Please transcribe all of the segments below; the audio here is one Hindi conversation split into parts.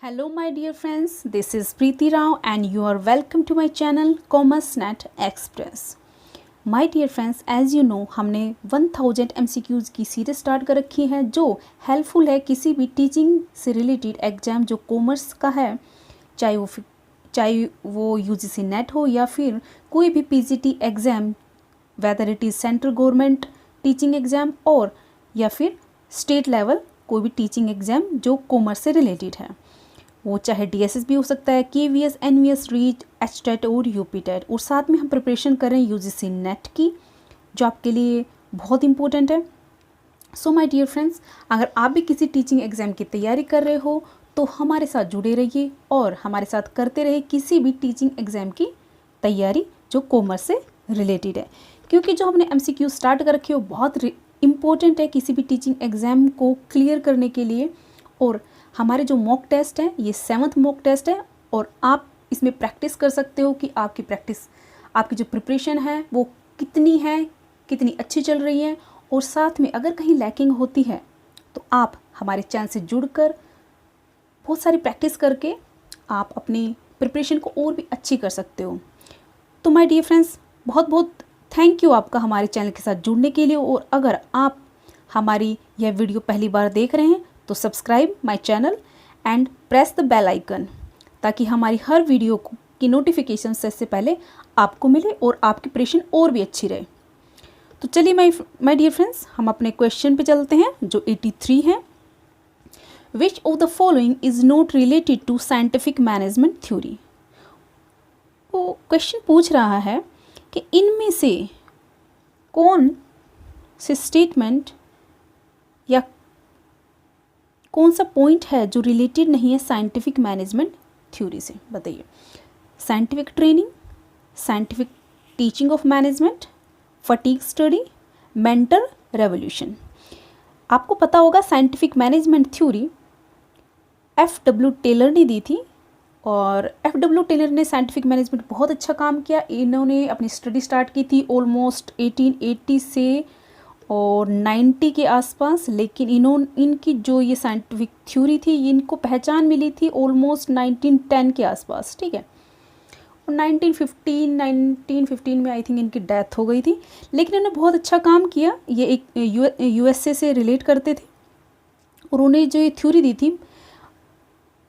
Hello my dear friends, this is Preeti Rao and you are welcome to my channel CommerceNet Express. My dear friends, as you know हमने 1000 MCQs की सीरीज स्टार्ट कर रखी है जो हेल्पफुल है किसी भी टीचिंग से रिलेटेड एग्जाम जो कॉमर्स का है, चाहे वो UGC नेट हो या फिर कोई भी PGT exam, whether it is central government teaching exam और या फिर स्टेट लेवल कोई भी टीचिंग एग्ज़ाम जो कॉमर्स से रिलेटेड है, वो चाहे DSS भी हो सकता है, KVS, NVS, रीट, HTET और UPTET। और साथ में हम प्रिपरेशन कर रहे हैं UGC नेट की जो आपके लिए बहुत इंपॉर्टेंट है। सो माय डियर फ्रेंड्स, अगर आप भी किसी टीचिंग एग्ज़ाम की तैयारी कर रहे हो तो हमारे साथ जुड़े रहिए और हमारे साथ करते रहिए किसी भी टीचिंग एग्ज़ाम की तैयारी जो कॉमर्स से रिलेटेड है, क्योंकि जो हमने MCQ स्टार्ट कर रखी है वो बहुत इम्पोर्टेंट है किसी भी टीचिंग एग्ज़ाम को क्लियर करने के लिए। और हमारे जो मॉक टेस्ट हैं ये 7th मॉक टेस्ट है और आप इसमें प्रैक्टिस कर सकते हो कि आपकी जो प्रिपरेशन है वो कितनी है, कितनी अच्छी चल रही है। और साथ में अगर कहीं लैकिंग होती है तो आप हमारे चैनल से जुड़कर बहुत सारी प्रैक्टिस करके आप अपनी प्रिपरेशन को और भी अच्छी कर सकते हो। तो माय डियर फ्रेंड्स, बहुत बहुत थैंक यू आपका हमारे चैनल के साथ जुड़ने के लिए। और अगर आप हमारी यह वीडियो पहली बार देख रहे हैं तो subscribe my channel and press the bell icon ताकि हमारी हर वीडियो की नोटिफिकेशन सबसे पहले आपको मिले और आपकी प्रिपरेशन और भी अच्छी रहे। तो चलिए माय डियर फ्रेंड्स, हम अपने क्वेश्चन पे चलते हैं जो 83 है। Which of the following is not related to scientific management theory. वो क्वेश्चन पूछ रहा है कि इनमें से कौन से स्टेटमेंट या कौन सा पॉइंट है जो रिलेटेड नहीं है साइंटिफिक मैनेजमेंट थ्योरी से। बताइए। Scientific training, scientific teaching of management, fatigue study, mental revolution. आपको पता होगा scientific management theory FW Taylor ने दी थी और FW टेलर ने साइंटिफिक मैनेजमेंट बहुत अच्छा काम किया। इन्होंने अपनी स्टडी स्टार्ट की थी ऑलमोस्ट 1880 से और 90 के आसपास, लेकिन इनकी जो ये साइंटिफिक थ्योरी थी इनको पहचान मिली थी ऑलमोस्ट 1910 के आसपास, ठीक है। और 1915 में आई थिंक इनकी डेथ हो गई थी, लेकिन इन्होंने बहुत अच्छा काम किया। ये एक USA से रिलेट करते थे और उन्हें जो ये थ्योरी दी थी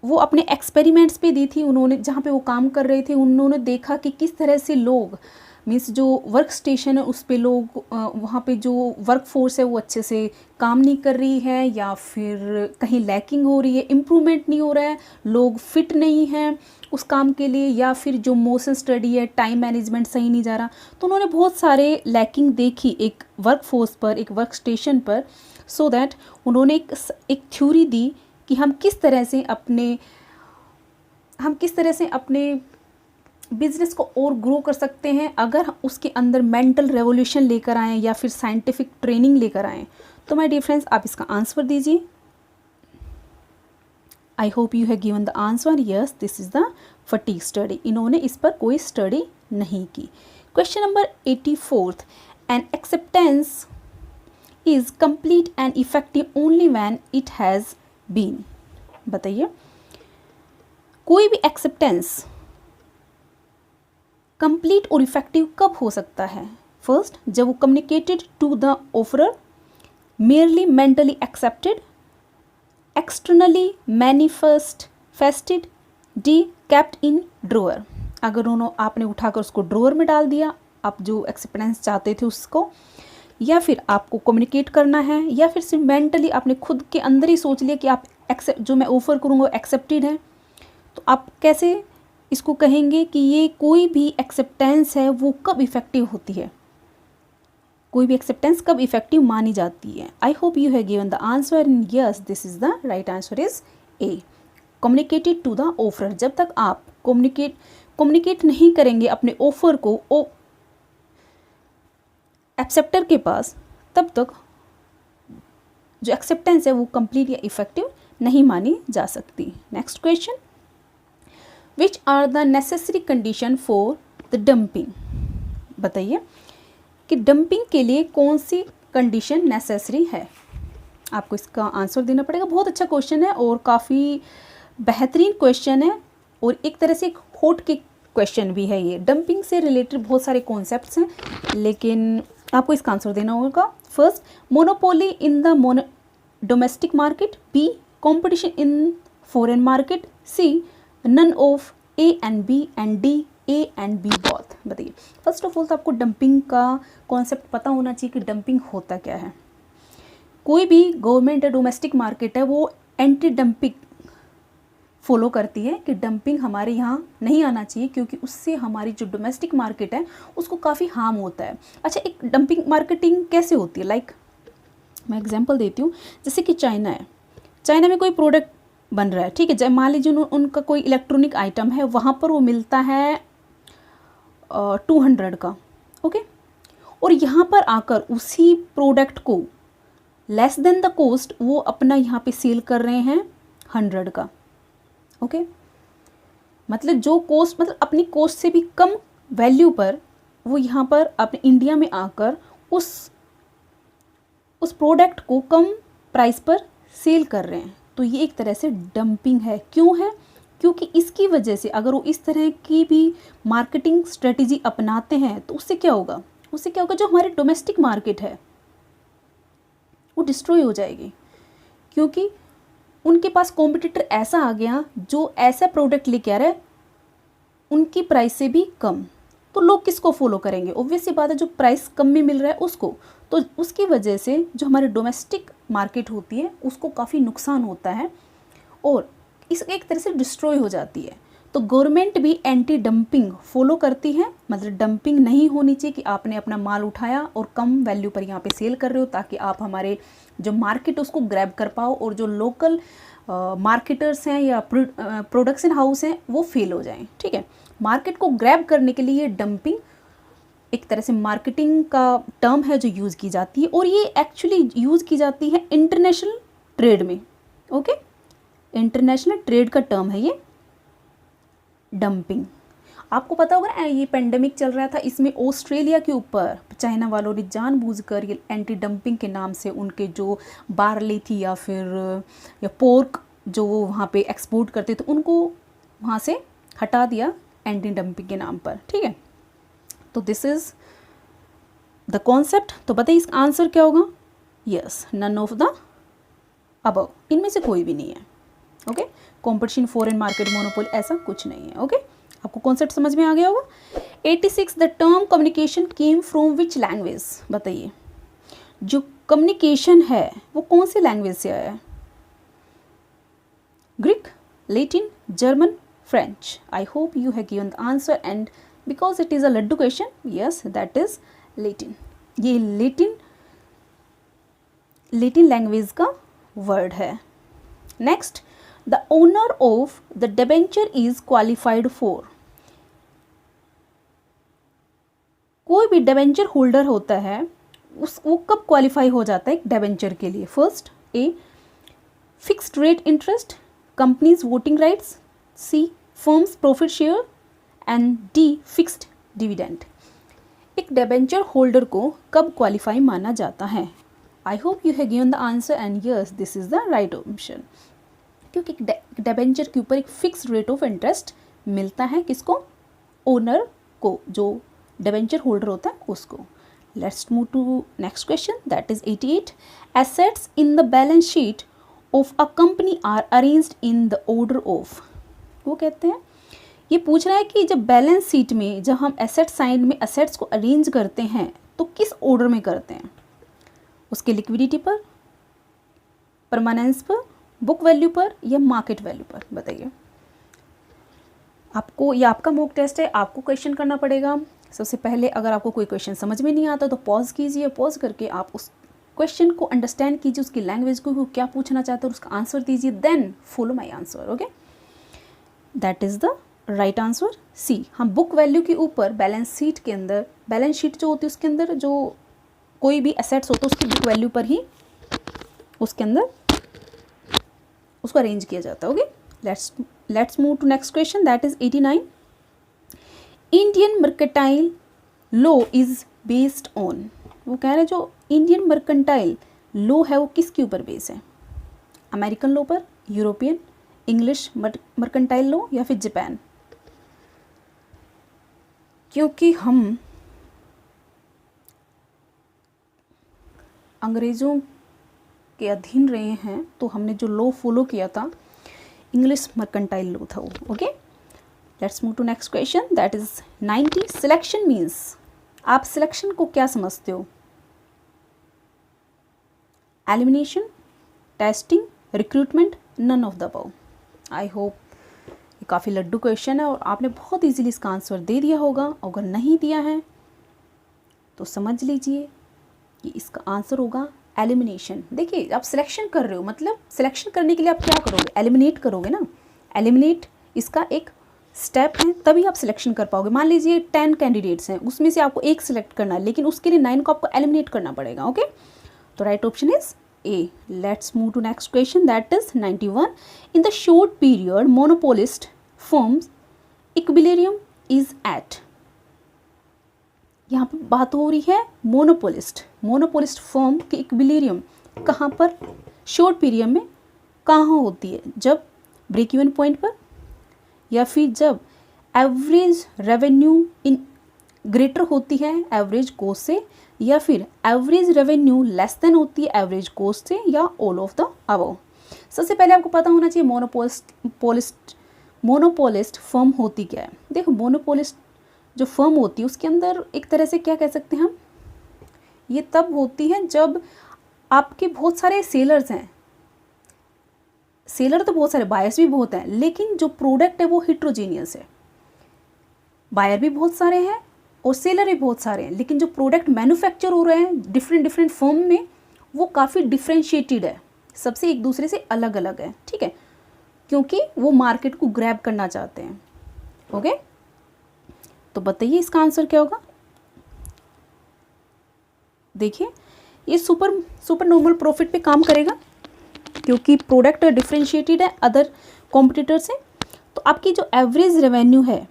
वो अपने एक्सपेरिमेंट्स पे दी थी। उन्होंने जहाँ पे वो काम कर रहे थे उन्होंने देखा कि किस तरह से लोग मीन्स जो वर्क स्टेशन है उस पे लोग वहाँ पे जो वर्क फोर्स है वो अच्छे से काम नहीं कर रही है या फिर कहीं लैकिंग हो रही है, इम्प्रूवमेंट नहीं हो रहा है, लोग फिट नहीं हैं उस काम के लिए, या फिर जो मोशन स्टडी है, टाइम मैनेजमेंट सही नहीं जा रहा। तो उन्होंने बहुत सारे लैकिंग देखी एक वर्क फोर्स पर, एक वर्क स्टेशन पर। सो दैट उन्होंने एक थ्योरी दी कि हम किस तरह से अपने बिजनेस को और ग्रो कर सकते हैं अगर उसके अंदर मेंटल रेवोल्यूशन लेकर आएँ या फिर साइंटिफिक ट्रेनिंग लेकर आएँ। तो माय डियर फ्रेंड्स, आप इसका आंसर दीजिए। I hope you have given the answer. Yes, this is the fatigue study. इन्होंने इस पर कोई स्टडी नहीं की। Question number 84, an acceptance is complete and effective only when it has been. बताइए। कोई भी एक्सेप्टेंस कंप्लीट और इफेक्टिव कब हो सकता है? फर्स्ट, जब वो communicated to the offerer, merely mentally accepted, externally manifested, D kept in drawer. अगर आपने उठाकर उसको ड्रॉअर में डाल दिया, आप जो एक्सेप्टेंस चाहते थे उसको, या फिर आपको कम्युनिकेट करना है, या फिर सिर्फ मेंटली आपने खुद के अंदर ही सोच लिया कि आप जो मैं ऑफ़र करूँगा एक्सेप्टेड है। तो आप कैसे इसको कहेंगे कि ये कोई भी एक्सेप्टेंस है वो कब इफ़ेक्टिव होती है, कोई भी एक्सेप्टेंस कब इफ़ेक्टिव मानी जाती है? I hope you have given the answer and yes, this is the right answer is A, communicated to the offer. जब तक आप कम्युनिकेट नहीं करेंगे अपने ऑफर को एक्सेप्टर के पास, तब तक जो एक्सेप्टेंस है वो कंप्लीट या इफेक्टिव नहीं मानी जा सकती। Next question, which are the necessary condition for the dumping. बताइए कि डंपिंग के लिए कौन सी कंडीशन नेसेसरी है। आपको इसका आंसर देना पड़ेगा। बहुत अच्छा क्वेश्चन है और काफ़ी बेहतरीन क्वेश्चन है और एक तरह से एक होट के क्वेश्चन भी है ये। डंपिंग से रिलेटेड बहुत सारे कॉन्सेप्ट्स हैं, लेकिन आपको इसका आंसर देना होगा। First, monopoly in the domestic market. B, competition in foreign market. C, none of A and B. And D, A and B both. बताइए। फर्स्ट ऑफ ऑल तो आपको डंपिंग का कॉन्सेप्ट पता होना चाहिए कि डंपिंग होता क्या है। कोई भी गवर्नमेंट या डोमेस्टिक मार्केट है वो एंटी डंपिंग फॉलो करती है कि डंपिंग हमारे यहाँ नहीं आना चाहिए, क्योंकि उससे हमारी जो डोमेस्टिक मार्केट है उसको काफ़ी हार्म होता है। अच्छा, एक डंपिंग मार्केटिंग कैसे होती है? लाइक मैं एग्जांपल देती हूँ, जैसे कि चाइना है। चाइना में कोई प्रोडक्ट बन रहा है, ठीक है, मान लीजिए उनका कोई इलेक्ट्रॉनिक आइटम है, वहाँ पर वो मिलता है 200 का, ओके, और यहाँ पर आकर उसी प्रोडक्ट को लेस देन द कॉस्ट वो अपना यहाँ पे सेल कर रहे हैं 100 का, ओके। मतलब जो कॉस्ट, मतलब अपनी कॉस्ट से भी कम वैल्यू पर वो यहाँ पर अपने इंडिया में आकर उस प्रोडक्ट को कम प्राइस पर सेल कर रहे हैं। तो ये एक तरह से डंपिंग है। क्यों है? क्योंकि इसकी वजह से अगर वो इस तरह की भी मार्केटिंग स्ट्रेटेजी अपनाते हैं तो उससे क्या होगा? उससे क्या होगा, जो हमारी डोमेस्टिक मार्केट है वो डिस्ट्रॉय हो जाएगी, क्योंकि उनके पास कॉम्पिटिटर ऐसा आ गया जो ऐसा प्रोडक्ट लेके आ रहा है उनकी प्राइस से भी कम। तो लोग किसको फॉलो करेंगे? ऑब्वियस सी बात है, जो प्राइस कम में मिल रहा है उसको। तो उसकी वजह से जो हमारी डोमेस्टिक मार्केट होती है उसको काफ़ी नुकसान होता है और इस एक तरह से डिस्ट्रॉय हो जाती है। तो गवर्नमेंट भी एंटी डंपिंग फॉलो करती है, मतलब डंपिंग नहीं होनी चाहिए कि आपने अपना माल उठाया और कम वैल्यू पर यहाँ पे सेल कर रहे हो, ताकि आप हमारे जो मार्केट उसको ग्रैब कर पाओ और जो लोकल मार्केटर्स हैं या प्रोडक्शन हाउस हैं वो फेल हो जाएं, ठीक है। मार्केट को ग्रैब करने के लिए डंपिंग एक तरह से मार्केटिंग का टर्म है जो यूज़ की जाती है, और ये एक्चुअली यूज़ की जाती है इंटरनेशनल ट्रेड में, ओके। इंटरनेशनल ट्रेड का टर्म है ये डंपिंग। आपको पता होगा ना, ये पेंडेमिक चल रहा था, इसमें ऑस्ट्रेलिया के ऊपर चाइना वालों ने जानबूझकर ये एंटी डंपिंग के नाम से उनके जो बार्ली थी या पोर्क जो वो वहाँ पे एक्सपोर्ट करते थे उनको वहाँ से हटा दिया एंटी डंपिंग के नाम पर, ठीक है। तो दिस इज़ द कॉन्सेप्ट। तो बताइए इसका आंसर क्या होगा? Yes, none of the above, इनमें से कोई भी नहीं है, okay. Competition foreign market monopoly ऐसा कुछ नहीं है, ओके। आपको कॉन्सेप्ट समझ में आ गया होगा। 86, the term communication came from which language? बताइए, जो कम्युनिकेशन है वो कौन सी लैंग्वेज से आया है? Greek, Latin, German, French. I hope you have given the answer, and because it is a laddu question, yes that is Latin. ये लैटिन लैंग्वेज का वर्ड है। Next, the owner of the debenture is qualified for. कोई भी डिबेंचर होल्डर होता है वो कब क्वालिफाई हो जाता है एक डिबेंचर के लिए? First, A, fixed rate interest, companies voting rights, C, firms profit share, and D, fixed dividend. एक डिबेंचर होल्डर को कब क्वालिफाई माना जाता है? I hope you have given the answer, and yes this is the right option. क्योंकि डिबेंचर के ऊपर एक फिक्स्ड रेट ऑफ इंटरेस्ट मिलता है किसको? ओनर को, जो डिबेंचर होल्डर होता है उसको। Let's move to next question, that is 88। Assets in the balance sheet of a company are arranged in the order of. वो कहते हैं, ये पूछ रहा है कि जब बैलेंस शीट में जब हम एसेट साइड में एसेट्स को अरेंज करते हैं तो किस ऑर्डर में करते हैं? उसके लिक्विडिटी पर, परमानेंस पर, बुक वैल्यू पर, या मार्केट वैल्यू पर? बताइए। आपको, ये आपका मॉक टेस्ट है, आपको क्वेश्चन करना पड़ेगा। सबसे पहले अगर आपको कोई क्वेश्चन समझ में नहीं आता तो पॉज कीजिए, पॉज करके आप उस क्वेश्चन को अंडरस्टैंड कीजिए, उसकी लैंग्वेज को, वो क्या पूछना चाहते हैं उसका आंसर दीजिए, then follow my answer, okay. That is the right answer, C. हम बुक वैल्यू के ऊपर बैलेंस शीट के अंदर, बैलेंस शीट जो होती है उसके अंदर जो कोई भी एसेट्स होता है उसकी बुक वैल्यू पर ही उसके अंदर उसको अरेंज किया जाता है, okay. Let's move to next question, that is 89। Indian mercantile law is based on. वो कह रहे हैं जो इंडियन मर्केंटाइल लॉ है वो किसके ऊपर बेस है? अमेरिकन लॉ पर, यूरोपियन, इंग्लिश मर्केंटाइल लॉ या फिर जापान? क्योंकि हम अंग्रेज़ों के अधीन रहे हैं तो हमने जो लॉ फॉलो किया था इंग्लिश मर्केंटाइल लॉ था वो। Okay, let's move to next question, that is 90। Selection means, आप सिलेक्शन को क्या समझते हो? Elimination, testing, recruitment, none of the above. I hope ये काफ़ी लड्डू क्वेश्चन है और आपने बहुत इजीली इसका आंसर दे दिया होगा। अगर नहीं दिया है तो समझ लीजिए कि इसका आंसर होगा एलिमिनेशन। देखिए, आप सिलेक्शन कर रहे हो, मतलब सिलेक्शन करने के लिए आप क्या करोगे? एलिमिनेट करोगे ना। एलिमिनेट इसका एक स्टेप है, तभी आप सिलेक्शन कर पाओगे। मान लीजिए 10 कैंडिडेट्स हैं, उसमें से आपको एक सिलेक्ट करना है, लेकिन उसके लिए 9 को आपको एलिमिनेट करना पड़ेगा। ओके, तो right option is A. Let's move to next question, that is 91। In the short period monopolist firms equilibrium is at. यहाँ पर बात हो रही है मोनोपोलिस्ट फर्म की इक्विलिब्रियम कहाँ पर? शॉर्ट पीरियड में कहाँ होती है? जब ब्रेक इवन पॉइंट पर, या फिर जब एवरेज रेवेन्यू इन ग्रेटर होती है एवरेज कोस्ट से, या फिर एवरेज रेवेन्यू लेस देन होती है एवरेज कोस्ट से, या ऑल ऑफ द अबव। सबसे पहले आपको पता होना चाहिए मोनोपोलिस्ट फर्म होती क्या है। देखो, मोनोपोलिस्ट जो फर्म होती है उसके अंदर एक तरह से क्या कह सकते हैं हम, ये तब होती है जब आपके बहुत सारे सेलर्स हैं। सेलर तो बहुत सारे, बायर्स भी बहुत हैं, लेकिन जो प्रोडक्ट है वो हिट्रोजीनियस है। बायर भी बहुत सारे हैं और सेलर भी बहुत सारे हैं, लेकिन जो प्रोडक्ट मैन्युफैक्चर हो रहे हैं डिफरेंट फर्म में, वो काफ़ी डिफ्रेंशिएटेड है, सबसे एक दूसरे से अलग अलग है। ठीक है, क्योंकि वो मार्केट को ग्रैब करना चाहते हैं। ओके, तो बताइए इसका आंसर क्या होगा? देखिए, ये सुपर नॉर्मल प्रॉफिट पे काम करेगा क्योंकि प्रोडक्ट डिफ्रेंशिएटेड है अदर कॉम्पिटिटर से। तो आपकी जो एवरेज रेवेन्यू है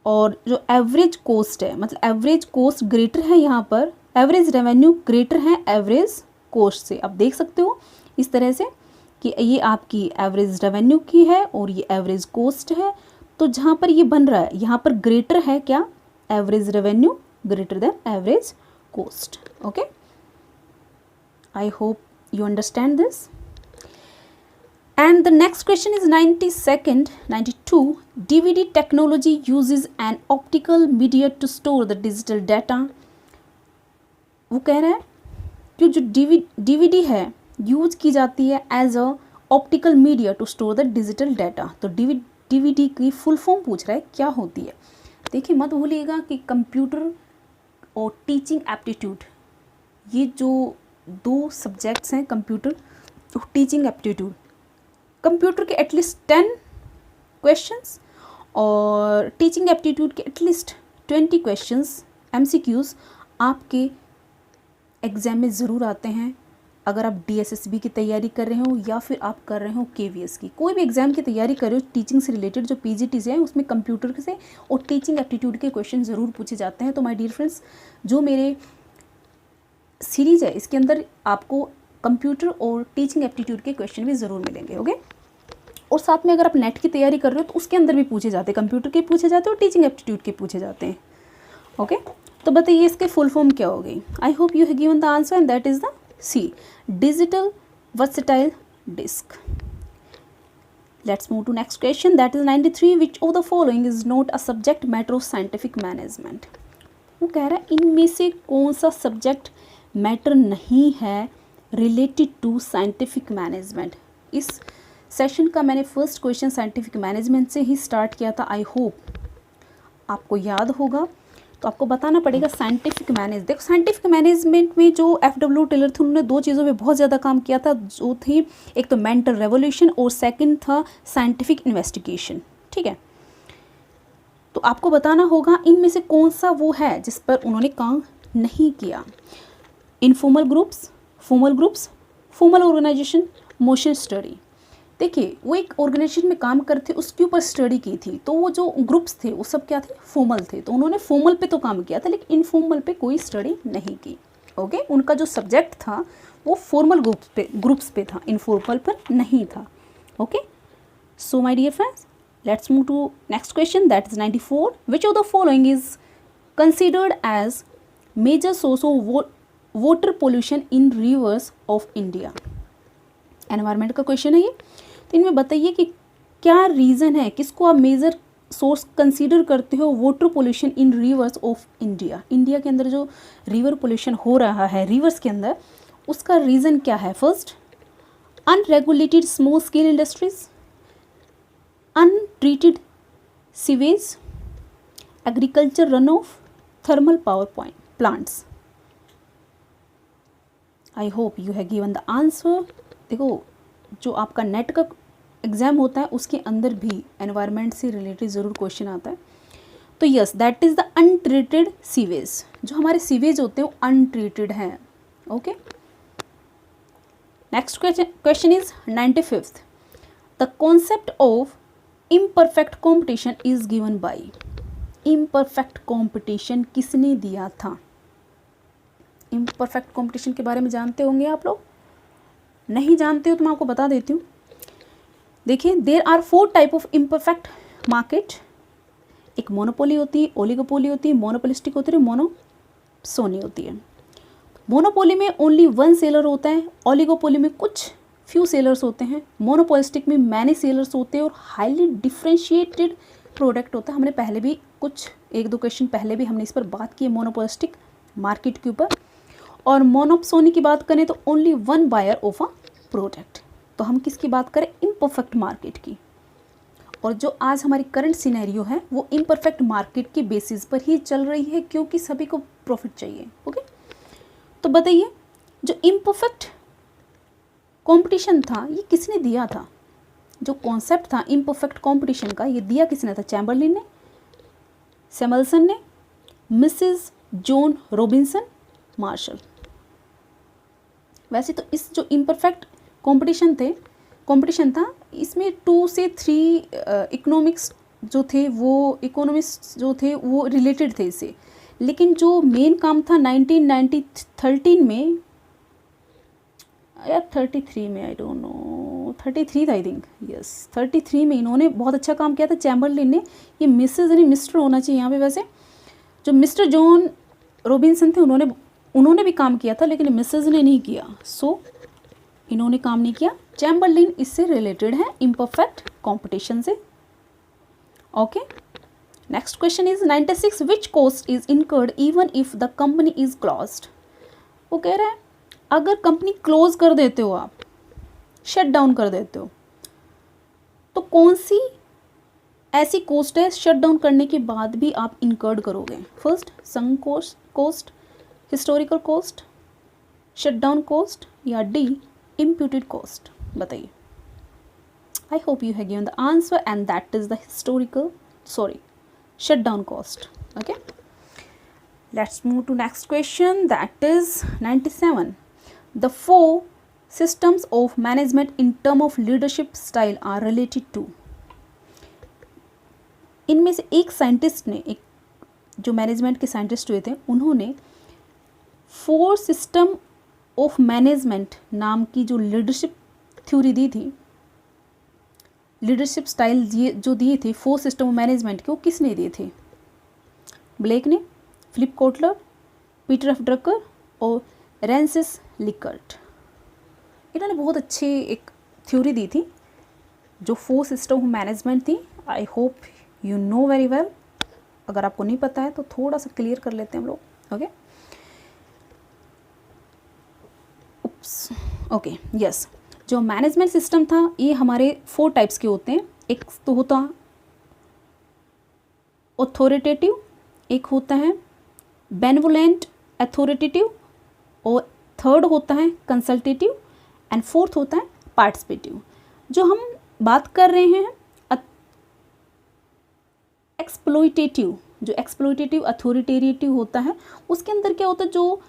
और जो एवरेज कॉस्ट है, मतलब एवरेज कॉस्ट ग्रेटर है, यहाँ पर एवरेज रेवेन्यू ग्रेटर है एवरेज कॉस्ट से। आप देख सकते हो इस तरह से कि ये आपकी एवरेज रेवेन्यू की है और ये एवरेज कॉस्ट है। तो जहाँ पर ये बन रहा है यहाँ पर ग्रेटर है क्या? Average revenue greater than average cost. Okay, I hope you understand this. And the next question is 92. DVD technology uses an optical media to store the digital data. वो कह रहा है कि जो DVD है यूज की जाती है as a optical media to store the digital data. तो DVD की फुल फॉर्म पूछ रहा है क्या होती है। देखिए, मत भूलिएगा कि कंप्यूटर और टीचिंग एप्टीट्यूड, ये जो दो सब्जेक्ट्स हैं, कंप्यूटर और टीचिंग एप्टीट्यूड, कंप्यूटर के एटलीस्ट 10 क्वेश्चंस और टीचिंग एप्टीट्यूड के एटलीस्ट 20 क्वेश्चंस MCQs आपके एग्ज़ाम में ज़रूर आते हैं। अगर आप DSSB की तैयारी कर रहे हो या फिर आप कर रहे हो KVS की, कोई भी एग्ज़ाम की तैयारी कर रहे हो टीचिंग से रिलेटेड, जो PGTs हैं उसमें कंप्यूटर से और टीचिंग एप्टीट्यूड के क्वेश्चन ज़रूर पूछे जाते हैं। तो माय डियर फ्रेंड्स, जो मेरे सीरीज़ है इसके अंदर आपको कंप्यूटर और टीचिंग एप्टीट्यूड के क्वेश्चन भी ज़रूर मिलेंगे। ओके, और साथ में अगर आप नेट की तैयारी कर रहे हो तो उसके अंदर भी पूछे जाते हैं, कंप्यूटर के पूछे जाते हैं और टीचिंग एप्टीट्यूड के पूछे जाते हैं। ओके, तो बताइए इसके फुल फॉर्म क्या हो गई? I hope you have given the answer and that is the C, digital versatile disc. Let's move to next question, that is 93। Which of the following is not a subject matter of scientific management. वो कह रहा है इनमें से कौन सा सब्जेक्ट मैटर नहीं है रिलेटेड टू साइंटिफिक मैनेजमेंट। इस सेशन का मैंने फर्स्ट क्वेश्चन साइंटिफिक मैनेजमेंट से ही स्टार्ट किया था, आई होप आपको याद होगा। तो आपको बताना पड़ेगा साइंटिफिक देखो, साइंटिफिक मैनेजमेंट में जो FW टेलर थे उन्होंने दो चीज़ों पे बहुत ज़्यादा काम किया था, जो थी एक तो मेंटल रेवोल्यूशन और सेकंड था साइंटिफिक इन्वेस्टिगेशन। ठीक है, तो आपको बताना होगा इनमें से कौन सा वो है जिस पर उन्होंने काम नहीं किया। Informal groups, formal groups, formal organisation, motion study. देखिए, वो एक ऑर्गेनाइजेशन में काम करते, उसके ऊपर स्टडी की थी, तो वो जो ग्रुप्स थे वो सब क्या थे? फॉर्मल थे। तो उन्होंने फॉर्मल पे तो काम किया था लेकिन इनफॉर्मल पे कोई स्टडी नहीं की। ओके, उनका जो सब्जेक्ट था वो फॉर्मल ग्रुप्स पे था, इनफॉर्मल पर नहीं था। Okay, so my dear friends, let's move to next question, that is 94. Which of the following is considered as major source of water pollution in rivers of India? Environment का क्वेश्चन है ये। तो इनमें बताइए कि क्या रीज़न है, किसको आप मेजर सोर्स कंसीडर करते हो water pollution in reverse of India. India के अंदर जो रिवर पोल्यूशन हो रहा है रिवर्स के अंदर, उसका रीज़न क्या है? First, unregulated small scale industries, untreated sewage, agriculture runoff, thermal power plants. I hope you have given the answer. देखो, जो आपका नेट का एग्ज़ाम होता है उसके अंदर भी एनवायरनमेंट से रिलेटेड ज़रूर क्वेश्चन आता है। तो yes, that is the untreated sewage. जो हमारे सीवेज होते हैं वो अनट्रीटेड हैं। Okay, next question is 95th. The concept of imperfect competition is given by. Imperfect competition किसने दिया था? इम्परफेक्ट कॉम्पिटिशन के बारे में जानते होंगे आप लोग, नहीं जानते हो तो मैं आपको बता देती हूँ। देखिए, there are 4 type of imperfect market. एक मोनोपोली होती है, ओलिगोपोली होती है, मोनोपोलिस्टिक होती है, मोनोसोनी होती है। मोनोपोली में ओनली 1 सेलर होता है, ओलिगोपोली में कुछ फ्यू सेलर्स होते हैं, मोनोपोलिस्टिक में मैनी सेलर्स होते हैं और हाईली डिफ्रेंशिएटेड प्रोडक्ट होता है। हमने पहले भी कुछ 1-2 क्वेश्चन पहले भी हमने इस पर बात की है मोनोपोलिस्टिक मार्केट के ऊपर। और मोनोसोनी की बात करें तो only 1 buyer of a product. तो हम किसकी बात करें? इम्परफेक्ट मार्केट की। और जो आज हमारी करंट सिनेरियो है वो इम्परफेक्ट मार्केट के बेसिस पर ही चल रही है, क्योंकि सभी को प्रॉफिट चाहिए। ओके, तो बताइए, जो इम्परफेक्ट कंपटीशन था ये किसने दिया था? जो कॉन्सेप्ट था इम्परफेक्ट कंपटीशन का, ये दिया किसने था? चैम्बरलिन ने, सैमुअल्सन ने, मिसेस जॉन रॉबिन्सन, मार्शल। वैसे तो इस जो इम्परफेक्ट कंपटीशन था इसमें 2 से 3 इकोनॉमिक्स जो थे वो इकोनॉमिस्ट जो थे वो रिलेटेड थे इससे। लेकिन जो मेन काम था 1913 में या 33 में, आई डोंट नो, 33 था आई थिंक, यस 33 में इन्होंने बहुत अच्छा काम किया था चैम्बरलिन ने। ये मिसेज यानी मिस्टर होना चाहिए यहाँ पे। वैसे जो मिस्टर जॉन रॉबिन्सन थे उन्होंने भी काम किया था, लेकिन मिसेज ने नहीं किया। सो इन्होंने काम नहीं किया। चैम्बरलिन इससे रिलेटेड है इम्परफेक्ट कंपटीशन से। Okay, next question is 96. Which cost is incurred even if the company is closed? वो कह रहा है अगर कंपनी क्लोज कर देते हो, आप शट डाउन कर देते हो, तो कौन सी ऐसी कॉस्ट है शट डाउन करने के बाद भी आप इनकर्ड करोगे? First, sunk cost, historical cost, shut down cost, या डी imputed cost? बताइए। I hope you have given the answer and that is the shutdown cost. Okay, let's move to next question, that is 97. The 4 systems of management in term of leadership style are related to. इनमें से एक साइंटिस्ट ने, एक जो मैनेजमेंट के साइंटिस्ट हुए थे, उन्होंने 4 सिस्टम ऑफ मैनेजमेंट नाम की जो लीडरशिप थ्योरी दी थी, लीडरशिप स्टाइल जो दिए थे 4 सिस्टम ऑफ मैनेजमेंट के, वो किसने दिए थे? ब्लेक ने, Philip Kotler, Peter F Drucker और रेंसिस लिकर्ट। इन्होंने बहुत अच्छी एक थ्योरी दी थी जो 4 सिस्टम ऑफ मैनेजमेंट थी। आई hope you know very well. अगर आपको नहीं पता है तो थोड़ा सा क्लियर कर लेते हैं हम लोग। ओके ओके यस, जो मैनेजमेंट सिस्टम था ये हमारे 4 टाइप्स के होते हैं। एक तो होता ऑथोरिटेटिव, एक होता है बेनेवोलेंट अथॉरिटेटिव, और थर्ड होता है कंसल्टेटिव, एंड फोर्थ होता है पार्टिसिपेटिव। जो हम बात कर रहे हैं एक्सप्लॉइटेटिव, जो एक्सप्लॉइटेटिव अथॉरिटेटिव होता है, उसके अंदर क्या होता है, जो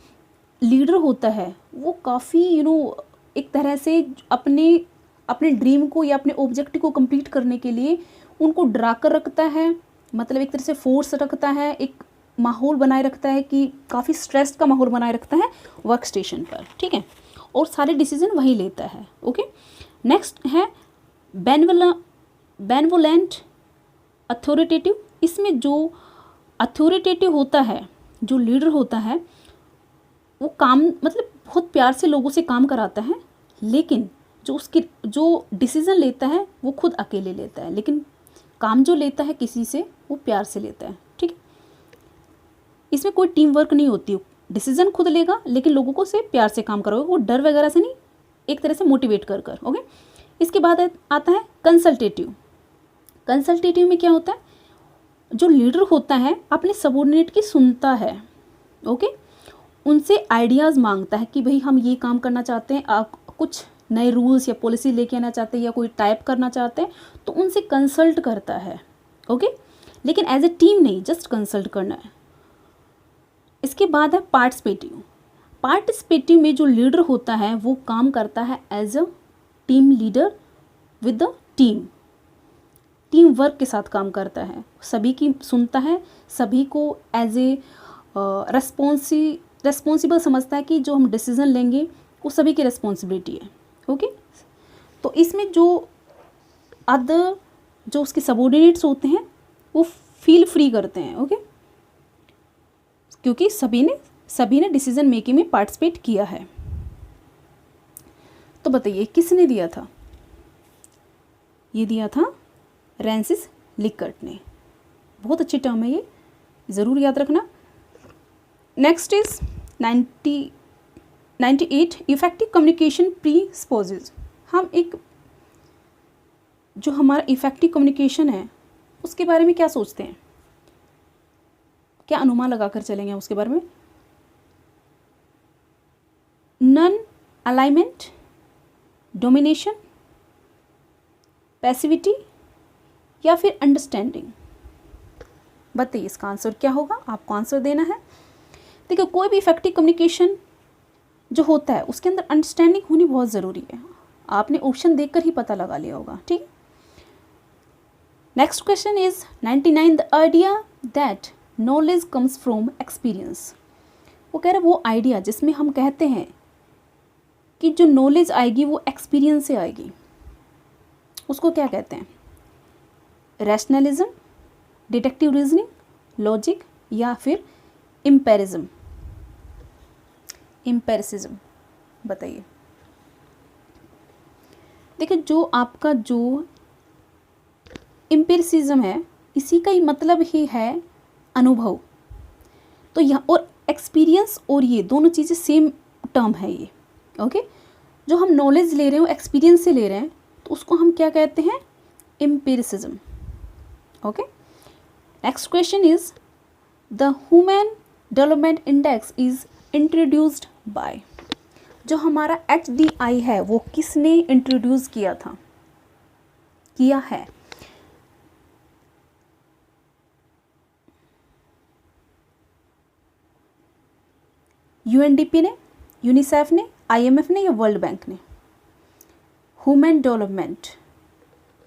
लीडर होता है वो काफ़ी एक तरह से अपने ड्रीम को या अपने ऑब्जेक्टिव को कंप्लीट करने के लिए उनको डरा कर रखता है, मतलब एक तरह से फोर्स रखता है, एक माहौल बनाए रखता है कि काफ़ी स्ट्रेस का माहौल बनाए रखता है वर्क स्टेशन पर, ठीक है, और सारे डिसीजन वही लेता है। ओके, नेक्स्ट है बेनवोलेंट अथॉरिटेटिव, इसमें जो अथॉरिटेटिव होता है, जो लीडर होता है, वो काम मतलब बहुत प्यार से लोगों से काम कराता है, लेकिन जो डिसीज़न लेता है वो खुद अकेले लेता है, लेकिन काम जो लेता है किसी से वो प्यार से लेता है। ठीक है, इसमें कोई टीम वर्क नहीं होती, डिसीजन खुद लेगा लेकिन लोगों को से प्यार से काम करोगे, वो डर वगैरह से नहीं, एक तरह से मोटिवेट कर कर। ओके, इसके बाद आता है कंसल्टेटिव। कंसल्टेटिव में क्या होता है, जो लीडर होता है अपने सबॉर्डिनेट की सुनता है। ओके, उनसे आइडियाज़ मांगता है कि भाई हम ये काम करना चाहते हैं, आप कुछ नए रूल्स या पॉलिसी लेके आना चाहते हैं या कोई टाइप करना चाहते हैं तो उनसे कंसल्ट करता है। ओके, लेकिन एज ए टीम नहीं, जस्ट कंसल्ट करना है। इसके बाद है पार्टिसिपेटिव। पार्टिसिपेटिव में जो लीडर होता है वो काम करता है as a team leader with the team work के साथ काम करता है, सभी की सुनता है, सभी को एज ए रेस्पॉन्सिबल समझता है कि जो हम डिसीज़न लेंगे वो सभी की रिस्पॉन्सिबिलिटी है। ओके, तो इसमें जो अदर जो उसके सबॉर्डिनेट्स होते हैं वो फील फ्री करते हैं। ओके, क्योंकि सभी ने डिसीजन मेकिंग में पार्टिसिपेट किया है। तो बताइए किसने दिया था, ये दिया था फ्रांसिस लिकर्ट ने। बहुत अच्छी टर्म है ये, ज़रूर याद रखना। Next is 98 effective communication presupposes. हम एक जो हमारा इफेक्टिव कम्युनिकेशन है उसके बारे में क्या सोचते हैं, क्या अनुमान लगाकर चलेंगे उसके बारे में। नॉन अलाइनमेंट, डोमिनेशन, पैसिविटी या फिर अंडरस्टैंडिंग। बताइए इसका आंसर क्या होगा, आपको आंसर देना है। देखिए कोई भी इफेक्टिव कम्युनिकेशन जो होता है उसके अंदर अंडरस्टैंडिंग होनी बहुत ज़रूरी है, आपने ऑप्शन देखकर ही पता लगा लिया होगा। ठीक, next question is 99 the idea that knowledge comes from experience. वो कह रहे हैं वो आइडिया जिसमें हम कहते हैं कि जो नॉलेज आएगी वो एक्सपीरियंस से आएगी, उसको क्या कहते हैं, रैशनलिज्म, डिडक्टिव रीजनिंग, लॉजिक या फिर एम्पिरिज्म। एम्पिरिसिज्म बताइए। देखिए जो आपका जो एम्पिरिसिज्म है इसी का ही मतलब ही है अनुभव। तो यहाँ और एक्सपीरियंस और ये दोनों चीज़ें सेम टर्म है ये। ओके, जो हम नॉलेज ले रहे हैं वो एक्सपीरियंस से ले रहे हैं तो उसको हम क्या कहते हैं, empiricism. Okay, next question is the human development index is introduced by. जो हमारा HDI है वो किसने इंट्रोड्यूस किया है। UNDP ने, यूनिसेफ ने, IMF ने या वर्ल्ड बैंक ने। ह्यूमन डेवलपमेंट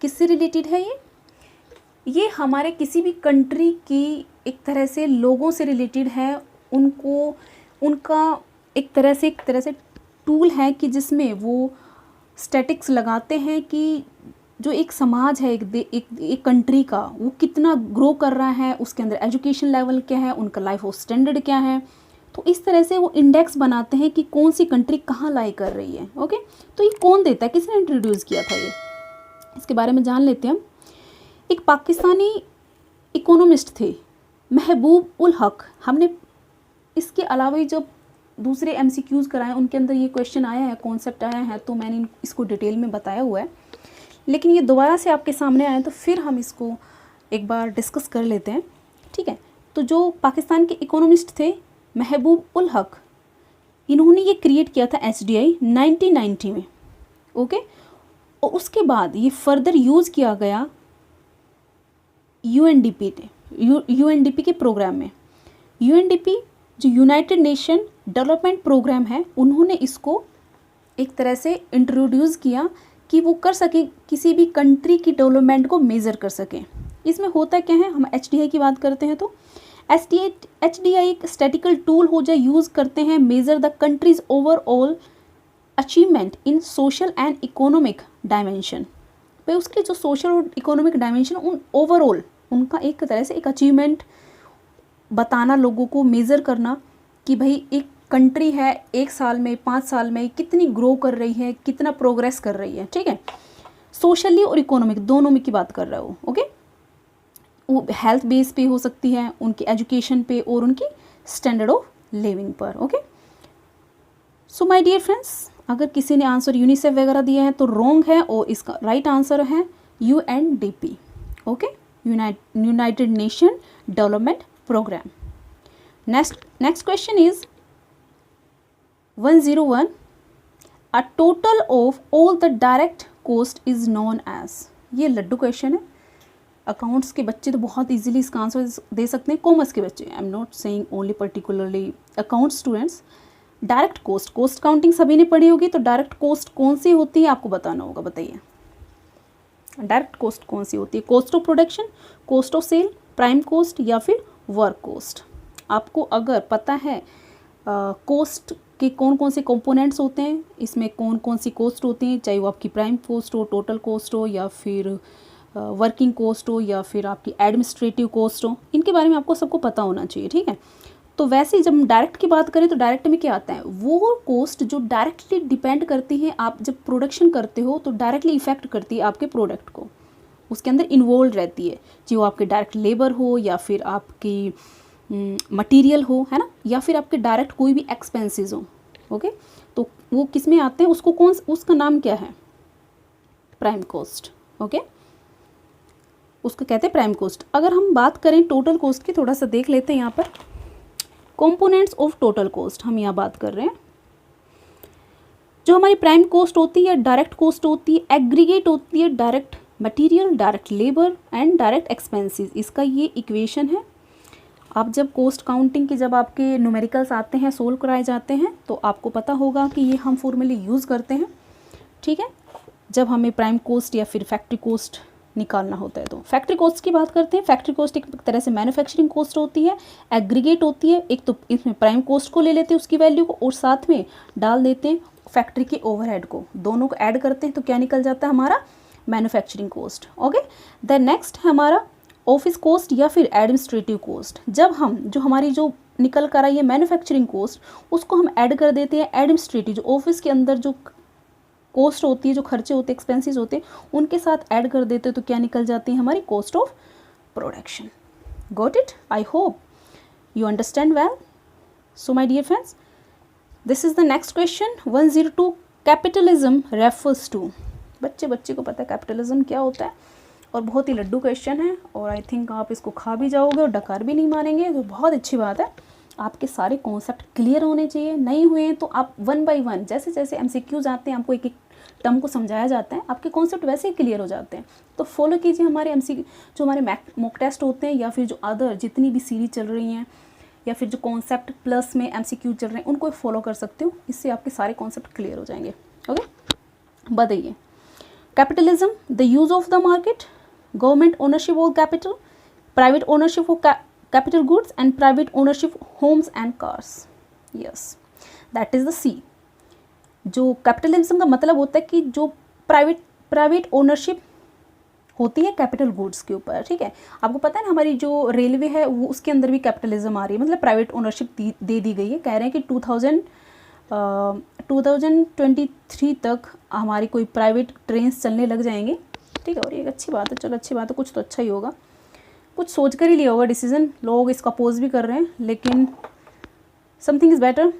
किससे रिलेटेड है ये हमारे किसी भी कंट्री की एक तरह से लोगों से रिलेटेड है, उनका एक तरह से टूल है कि जिसमें वो स्टैटिक्स लगाते हैं कि जो एक समाज है एक कंट्री का वो कितना ग्रो कर रहा है, उसके अंदर एजुकेशन लेवल क्या है, उनका लाइफ ऑफ स्टैंडर्ड क्या है। तो इस तरह से वो इंडेक्स बनाते हैं कि कौन सी कंट्री कहाँ लाई कर रही है। ओके, तो ये कौन देता है, किसने इंट्रोड्यूस किया था ये, इसके बारे में जान लेते हैं हम। एक पाकिस्तानी इकोनॉमिस्ट थे महबूब उल हक। हमने इसके अलावा ही जब दूसरे MCQs कराए उनके अंदर ये क्वेश्चन आया है, कॉन्सेप्ट आया है, तो मैंने इसको डिटेल में बताया हुआ है, लेकिन ये दोबारा से आपके सामने आए तो फिर हम इसको एक बार डिस्कस कर लेते हैं। ठीक है, तो जो पाकिस्तान के इकोनॉमिस्ट थे महबूब उल हक, इन्होंने ये क्रिएट किया था HDI 1990 में। ओके, और उसके बाद ये फर्दर यूज़ किया गया UNDP के प्रोग्राम में। UNDP जो यूनाइटेड नेशन डेवलपमेंट प्रोग्राम है, उन्होंने इसको एक तरह से इंट्रोड्यूस किया कि वो कर सके, किसी भी कंट्री की डेवलपमेंट को मेज़र कर सकें। इसमें होता क्या है, हम HDI की बात करते हैं तो HDI एक स्टैटिकल टूल हो जाए, यूज़ करते हैं measure the countries overall achievement in social and economic dimension. भाई उसके जो सोशल और इकोनॉमिक डायमेंशन उन ओवरऑल उनका एक तरह से एक अचीवमेंट बताना, लोगों को मेज़र करना कि भाई एक कंट्री है 1 साल में 5 साल में कितनी ग्रो कर रही है, कितना प्रोग्रेस कर रही है, ठीक है। सोशली और इकोनॉमिक दोनों में की बात कर रहा हो, ओके। वो हेल्थ बेस पे हो सकती है, उनकी एजुकेशन पे और उनकी स्टैंडर्ड ऑफ लिविंग पर, okay. So my dear friends, अगर किसी ने आंसर यूनिसेफ वगैरह दिया है तो रॉन्ग है और इसका राइट आंसर है UNDP, okay, United Nation Development Programme. Next question is 101, a total of all the direct cost is known as. ये लड्डू क्वेश्चन है, अकाउंट्स के बच्चे तो बहुत इजीली इसका आंसर दे सकते हैं, कॉमर्स के बच्चे, I am not saying only particularly account students. Direct cost, cost counting सभी ने पढ़ी होगी, तो डायरेक्ट कॉस्ट कौन सी होती है आपको बताना होगा, बताइए डायरेक्ट कॉस्ट कौन सी होती है? Cost of production, cost of sale, prime cost या फिर वर्क कॉस्ट। आपको अगर पता है कॉस्ट के कौन कौन से कंपोनेंट्स होते हैं, इसमें कौन कौन सी कॉस्ट होती हैं, चाहे वो आपकी प्राइम कॉस्ट हो, टोटल कॉस्ट हो, या फिर वर्किंग कॉस्ट हो, या फिर आपकी एडमिनिस्ट्रेटिव कॉस्ट हो, इनके बारे में आपको सबको पता होना चाहिए, ठीक है। तो वैसे जब हम डायरेक्ट की बात करें तो डायरेक्ट में क्या आता है, वो कॉस्ट जो डायरेक्टली डिपेंड करती है, आप जब प्रोडक्शन करते हो तो डायरेक्टली इफेक्ट करती है आपके प्रोडक्ट को, उसके अंदर इन्वॉल्व रहती है, जो आपके डायरेक्ट लेबर हो या फिर आपकी मटेरियल हो, है ना, या फिर आपके डायरेक्ट कोई भी एक्सपेंसेस हो, ओके। तो वो किस में आते हैं, उसको उसका नाम क्या है? प्राइम कॉस्ट, ओके, उसको कहते हैं प्राइम कॉस्ट। अगर हम बात करें टोटल कॉस्ट की, थोड़ा सा देख लेते हैं यहाँ पर, कंपोनेंट्स ऑफ टोटल कॉस्ट हम यहाँ बात कर रहे हैं। जो हमारी प्राइम कॉस्ट होती है, डायरेक्ट कॉस्ट होती है, एग्रीगेट होती है direct material, direct labour and direct expenses, इसका ये इक्वेशन है। आप जब कॉस्ट काउंटिंग के जब आपके न्यूमेरिकल्स आते हैं, सोल्व कराए जाते हैं, तो आपको पता होगा कि ये हम फॉर्मूले यूज़ करते हैं, ठीक है, जब हमें प्राइम कॉस्ट या फिर फैक्ट्री कॉस्ट निकालना होता है। तो फैक्ट्री कॉस्ट की बात करते हैं। फैक्ट्री कॉस्ट एक तरह से मैन्युफैक्चरिंग कॉस्ट होती है, एग्रीगेट होती है। एक तो इसमें प्राइम कॉस्ट को ले लेते हैं उसकी वैल्यू को, और साथ में डाल देते हैं फैक्ट्री के ओवरहेड को, दोनों को ऐड करते हैं तो क्या निकल जाता है हमारा manufacturing cost, okay. Then next है हमारा ऑफिस कॉस्ट या फिर एडमिनिस्ट्रेटिव कॉस्ट। जब हम जो हमारी जो निकल कर आई है मैन्युफैक्चरिंग कॉस्ट, उसको हम ऐड कर देते हैं एडमिनिस्ट्रेटिव, जो ऑफिस के अंदर जो कॉस्ट होती है, जो खर्चे होते हैं, एक्सपेंसेस होते हैं, उनके साथ ऐड कर देते हैं तो क्या निकल जाती है हमारी cost of production. Got it? I hope you understand well. So my dear friends, this is the next question 102, capitalism refers to. बच्चे को पता है कैपिटलिज्म क्या होता है, और बहुत ही लड्डू क्वेश्चन है, और आई थिंक आप इसको खा भी जाओगे और डकार भी नहीं मारेंगे, तो बहुत अच्छी बात है। आपके सारे कॉन्सेप्ट क्लियर होने चाहिए, नहीं हुए हैं तो आप 1 बाय 1 जैसे जैसे MCQs आते हैं, आपको एक एक टर्म को समझाया जाता है, आपके कॉन्सेप्ट वैसे ही क्लियर हो जाते हैं। तो फॉलो कीजिए हमारे जो हमारे मॉक टेस्ट होते हैं, या फिर जो अदर जितनी भी सीरीज चल रही हैं, या फिर जो कॉन्सेप्ट प्लस में MCQ चल रहे हैं, उनको फॉलो कर सकते हो। इससे आपके सारे कॉन्सेप्ट क्लियर हो जाएंगे, ओके। बताइए, capitalism, the use of the market, government ownership of capital, private ownership of capital goods and private ownership of homes and cars. Yes, that is the C. जो कैपिटलिज्म का मतलब होता है कि जो प्राइवेट ओनरशिप होती है कैपिटल गुड्स के ऊपर, ठीक है। आपको पता है ना, हमारी जो रेलवे है वो उसके अंदर भी कैपिटलिज्म आ रही है, मतलब प्राइवेट ओनरशिप दे दी गई है। कह रहे हैं कि 2023 तक हमारी कोई प्राइवेट ट्रेन चलने लग जाएंगे, ठीक है। और ये एक अच्छी बात है, चलो अच्छी बात है, कुछ तो अच्छा ही होगा, कुछ सोच कर ही लिया होगा डिसीजन। लोग इसको अपोज भी कर रहे हैं, लेकिन समथिंग इज़ बेटर,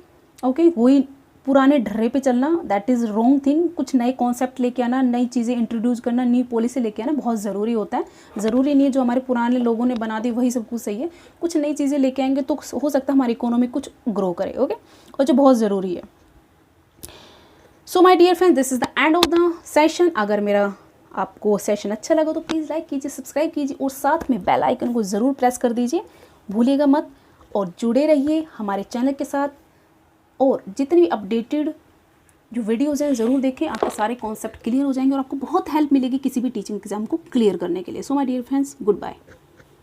ओके। वही पुराने ढर्रे पे चलना, दैट इज़ रॉन्ग थिंग। कुछ नए कॉन्सेप्ट लेके आना, नई चीज़ें इंट्रोड्यूस करना, नई पॉलिसी लेके आना बहुत ज़रूरी होता है। ज़रूरी नहीं है जो हमारे पुराने लोगों ने बना दी वही सब कुछ सही है। कुछ नई चीज़ें लेके आएंगे तो हो सकता है हमारी इकोनॉमी कुछ ग्रो करे, ओके, और जो बहुत ज़रूरी है। So my dear friends, this is the end of the session. अगर मेरा आपको सेशन अच्छा लगा तो प्लीज़ लाइक कीजिए, सब्सक्राइब कीजिए, और साथ में बेल आइकन को ज़रूर प्रेस कर दीजिए, भूलिएगा मत। और जुड़े रहिए हमारे चैनल के साथ, और जितनी भी अपडेटेड जो वीडियोज़ हैं ज़रूर देखें, आपके सारे कॉन्सेप्ट क्लियर हो जाएंगे और आपको बहुत हेल्प मिलेगी किसी भी टीचिंग एग्जाम को क्लियर करने के लिए। So my dear friends, good bye.